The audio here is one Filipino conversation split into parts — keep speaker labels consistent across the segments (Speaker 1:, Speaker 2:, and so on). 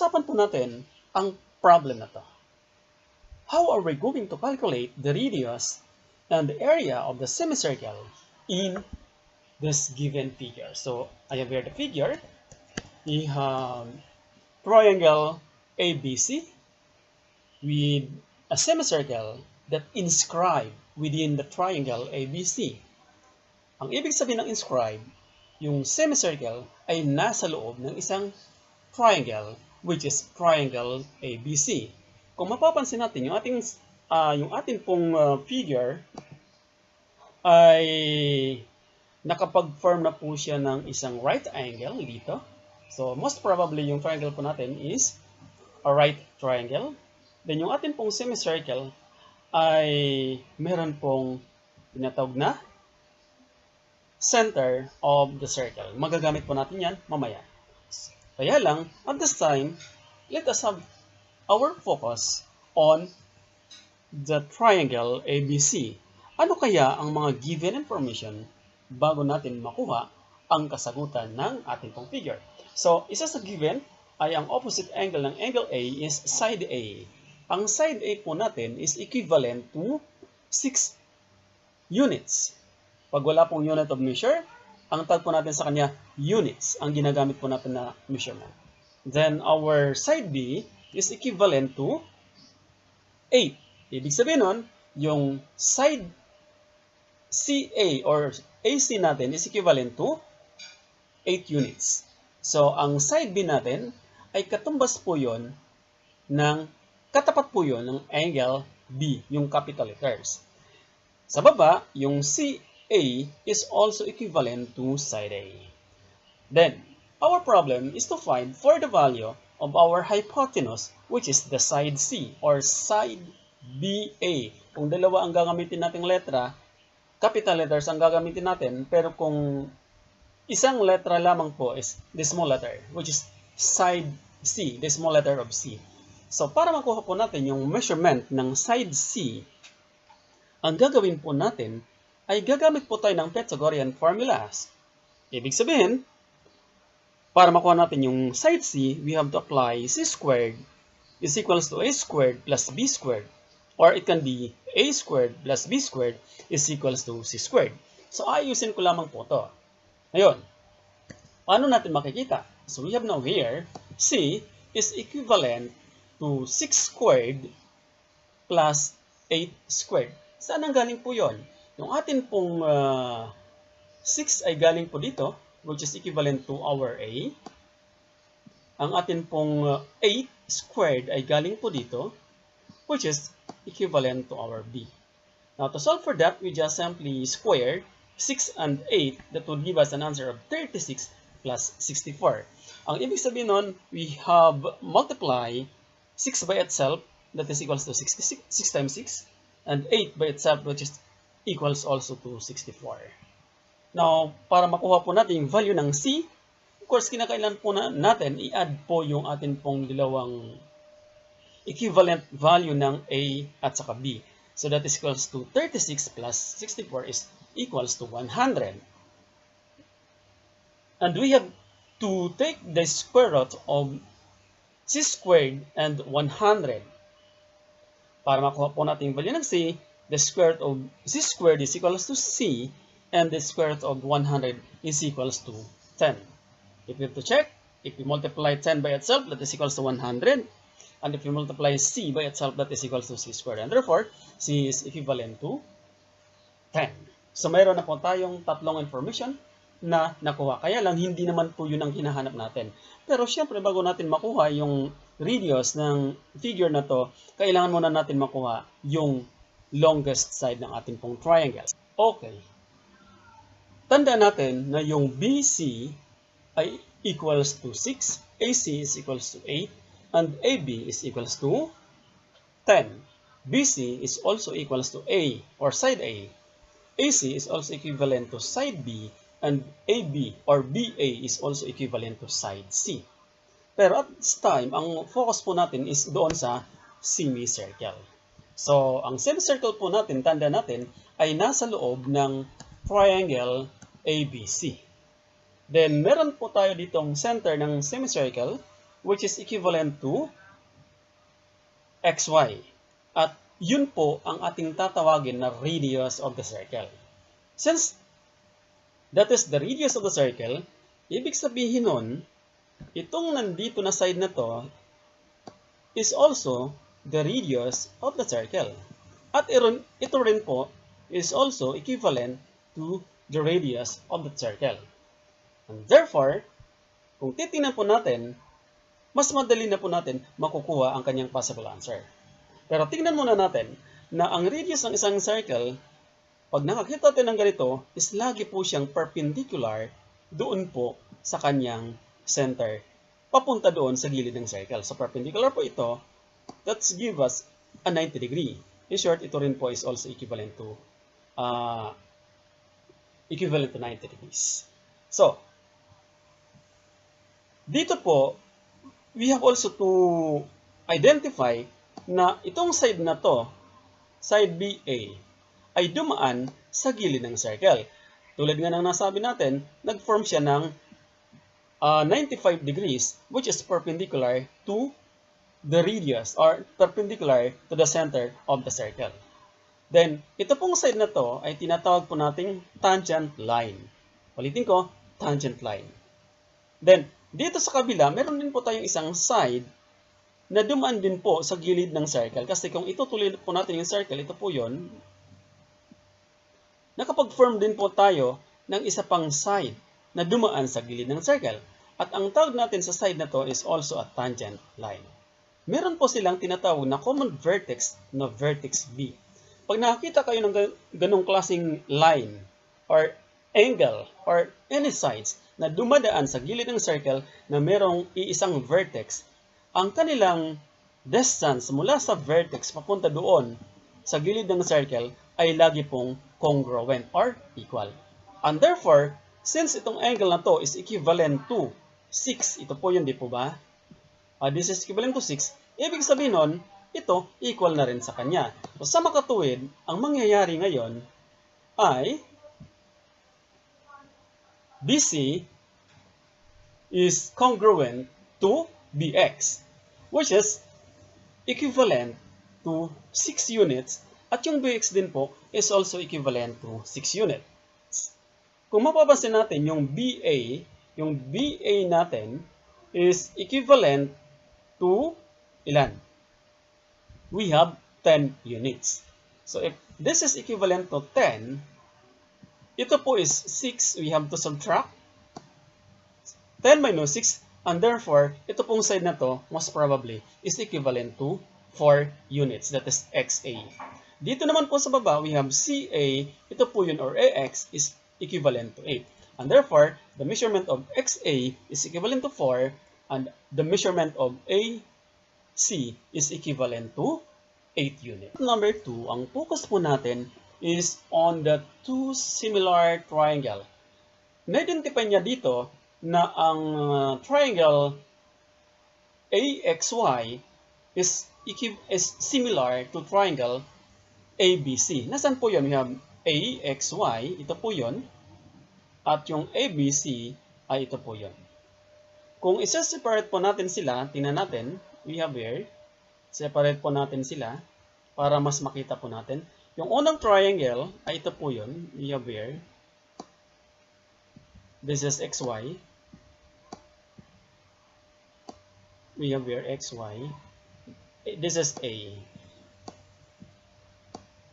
Speaker 1: Pag-usapan po natin ang problem na to. How are we going to calculate the radius and the area of the semicircle in this given figure? So, I have here the figure. We have triangle ABC with a semicircle that inscribed within the triangle ABC. Ang ibig sabihin ng inscribed, yung semicircle ay nasa loob ng isang triangle, which is triangle ABC. Kung mapapansin natin, yung ating pong figure ay nakapag-form na po siya ng isang right angle dito. So, most probably, yung triangle po natin is a right triangle. Then, yung ating pong semicircle ay meron pong tinatawag na center of the circle. Magagamit po natin yan mamaya. Kaya lang, at this time, let us have our focus on the triangle ABC. Ano kaya ang mga given information bago natin makuha ang kasagutan ng ating pong figure? So, isa sa given ay ang opposite angle ng angle A is side A. Ang side A po natin is equivalent to 6 units. Pag wala pong unit of measure, ang tag po natin sa kanya, units, ang ginagamit po natin na measurement. Then, our side B is equivalent to 8. Ibig sabihin nun, yung side CA or AC natin is equivalent to 8 units. So, ang side B natin ay katapat po yun ng angle B, yung capital letters. Sa baba, yung CA is also equivalent to side A. Then, our problem is to find for the value of our hypotenuse, which is the side C or side BA. Kung dalawa ang gagamitin nating letra, capital letters ang gagamitin natin, pero kung isang letra lamang po is the small letter, which is side C, the small letter of C. So, para makuha po natin yung measurement ng side C, ang gagawin po natin ay gagamit po tayo ng Pythagorean formulas. Ibig sabihin, para makuha natin yung side C, we have to apply C squared is equals to A squared plus B squared. Or it can be A squared plus B squared is equals to C squared. So, ayusin ko lamang po ito. Ngayon, paano natin makikita? So, we have now here, C is equivalent to 6 squared plus 8 squared. Saan ang galing po yun? Yung atin pong 6 ay galing po dito, which is equivalent to our A. Ang atin pong 8 squared ay galing po dito, which is equivalent to our B. Now, to solve for that, we just simply square 6 and 8. That would give us an answer of 36 plus 64. Ang ibig sabihin nun, we have multiply 6 by itself, that is equals to 66, 6 times 6, and 8 by itself, which is equals also to 64. Now, para makuha po natin yung value ng C, of course, kinakailangan po natin i-add po yung atin pong dalawang equivalent value ng A at saka B. So, that is equals to 36 plus 64 is equals to 100. And we have to take the square root of C squared and 100. Para makuha po natin yung value ng C, the square root of C squared is equals to C, and the square root of 100 is equals to 10. If we have to check, if we multiply 10 by itself, that is equals to 100. And if we multiply C by itself, that is equals to C squared. And therefore, C is equivalent to 10. So, mayroon na po tayong tatlong information na nakuha. Kaya lang, hindi naman po yun ang hinahanap natin. Pero syempre, bago natin makuha yung radius ng figure na to, kailangan muna natin makuha yung longest side ng ating pong triangle. Okay. Tandaan natin na yung BC ay equals to 6, AC is equals to 8, and AB is equals to 10. BC is also equals to A or side A. AC is also equivalent to side B, and AB or BA is also equivalent to side C. Pero at this time, ang focus po natin is doon sa semicircle. So, ang semicircle po natin, tanda natin, ay nasa loob ng triangle ABC. Then, meron po tayo ditong center ng semicircle, which is equivalent to xy. At yun po ang ating tatawagin na radius of the circle. Since that is the radius of the circle, ibig sabihin nun, itong nandito na side na to is also the radius of the circle. At ito rin po is also equivalent to the radius of the circle. And therefore, kung titingnan po natin, mas madali na po natin makukuha ang kanyang possible answer. Pero tingnan muna natin na ang radius ng isang circle, pag nakakita natin ng ganito, is lagi po siyang perpendicular doon po sa kanyang center, papunta doon sa gilid ng circle. So perpendicular po ito, that's give us a 90 degree. In short, ito rin po is also equivalent to 90 degrees. So, dito po, we have also to identify na itong side na to, side BA, ay dumaan sa gilid ng circle. Tulad nga ng nasabi natin, nag-form siya ng 95 degrees, which is perpendicular to the radius or perpendicular to the center of the circle. Then, ito pong side na to ay tinatawag po nating tangent line. Ulitin ko, tangent line. Then, dito sa kabila, meron din po tayong isang side na dumaan din po sa gilid ng circle. Kasi kung itutuloy po natin yung circle, ito po yun. Nakapag-form din po tayo ng isa pang side na dumaan sa gilid ng circle. At ang tawag natin sa side na to is also a tangent line. Meron po silang tinatawag na common vertex na vertex B. Pag nakakita kayo ng ganong klaseng line or angle or any sides na dumadaan sa gilid ng circle na merong iisang vertex, ang kanilang distance mula sa vertex papunta doon sa gilid ng circle ay lagi pong congruent or equal. And therefore, since itong angle na to is equivalent to 6, ito po yun, di po ba? This is equivalent to 6, ibig sabihin nun, ito equal na rin sa kanya. So, sa makatuwid, ang mangyayari ngayon ay BC is congruent to BX, which is equivalent to 6 units, at yung BX din po is also equivalent to 6 units. Kung mapapansin natin, yung BA natin is equivalent to ilan? We have 10 units. So if this is equivalent to 10, ito po is 6, we have to subtract 10 minus 6, and therefore, ito pong side na to, most probably, is equivalent to 4 units, that is XA. Dito naman po sa baba, we have CA, ito po yun, or AX, is equivalent to 8. And therefore, the measurement of XA is equivalent to 4, and the measurement of AC is equivalent to 8 units. Number 2, ang focus po natin is on the two similar triangle. Na-identify niya dito na ang triangle AXY is similar to triangle ABC. Nasaan po yun? We have AXY, ito po yun. At yung ABC ay ito po yun. Kung isa-separate po natin sila, tingnan natin, we have here, separate po natin sila para mas makita po natin. Yung unang triangle ay ito po yun, we have here. This is XY. We have here XY. This is A.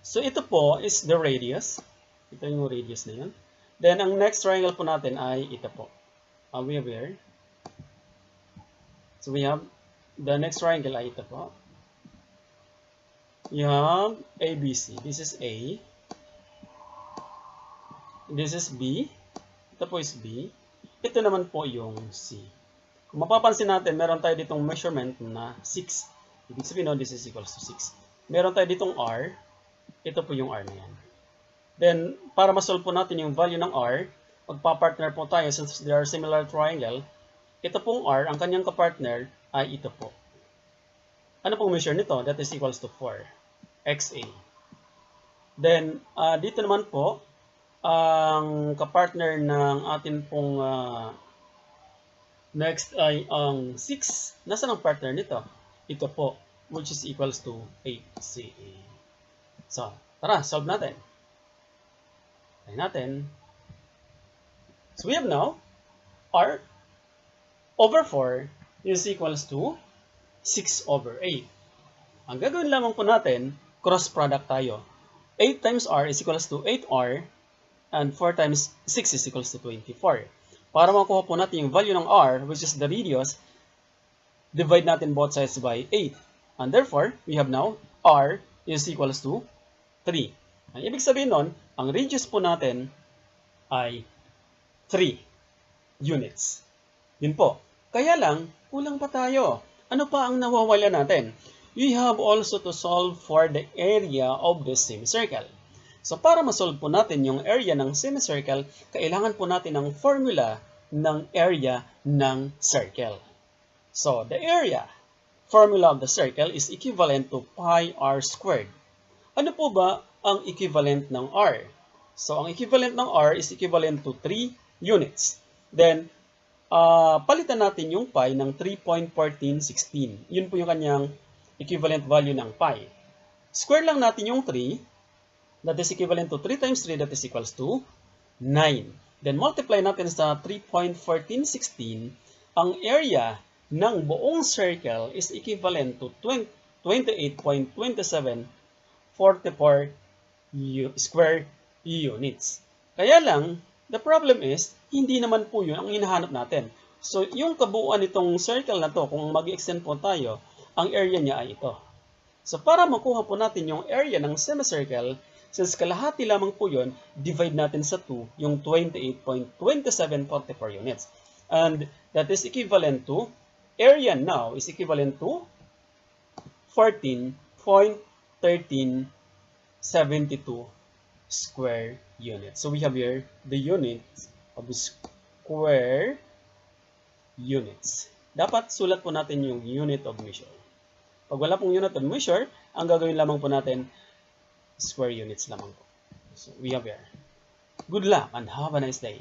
Speaker 1: So ito po is the radius. Ito yung radius na yun. Then ang next triangle po natin ay ito po. We have here. So we have the next triangle ay ito po. You have ABC. This is A. This is B. Ito po is B. Ito naman po yung C. Kung mapapansin natin, meron tayo ditong measurement na 6. Ibig sabihin, no, this is equals to 6. Meron tayo ditong R. Ito po yung R na yan. Then, para masolve po natin yung value ng R, magpa-partner po tayo since they are similar triangle. Ito pong R, ang kanyang kapartner ay ito po. Ano pong measure nito? That is equals to 4. XA. Then, dito naman po, ang kapartner ng atin pong Next ay ang 6. Nasaan ang partner nito? Ito po, which is equals to 8CA. So, tara, solve natin. Try natin. So, we have now R over 4 is equals to 6 over 8. Ang gagawin lamang po natin, cross product tayo. 8 times R is equals to 8R and 4 times 6 is equals to 24. Para makuha po natin yung value ng R, which is the radius, divide natin both sides by 8. And therefore, we have now R is equals to 3. Ang ibig sabihin nun, ang radius po natin ay 3 units. Yun po. Kaya lang, kulang pa tayo. Ano pa ang nawawala natin? We have also to solve for the area of the semicircle. So para ma-solve po natin yung area ng semicircle, kailangan po natin ng formula ng area ng circle. So the area formula of the circle is equivalent to pi r squared. Ano po ba ang equivalent ng r? So ang equivalent ng r is equivalent to 3 units. Then palitan natin yung pi ng 3.1416. Yun po yung kanyang equivalent value ng pi. Square lang natin yung 3. That is equivalent to 3 times 3, that is equals to 9. Then multiply natin sa 3.1416. Ang area ng buong circle is equivalent to 28.2744 square units. Kaya lang, the problem is, hindi naman po yun ang hinahanap natin. So, yung kabuuan nitong circle na to, kung mag-extend po tayo, ang area niya ay ito. So, para makuha po natin yung area ng semicircle, since kalahati lamang po yun, divide natin sa 2, yung 28.2744 units. And that is equivalent to, area now is equivalent to 14.1372 square units. So we have here the units of the square units. Dapat sulat po natin yung unit of measure. Pag wala pong unit of measure, ang gagawin lamang po natin, square units lamang po. So we have here. Good luck and have a nice day.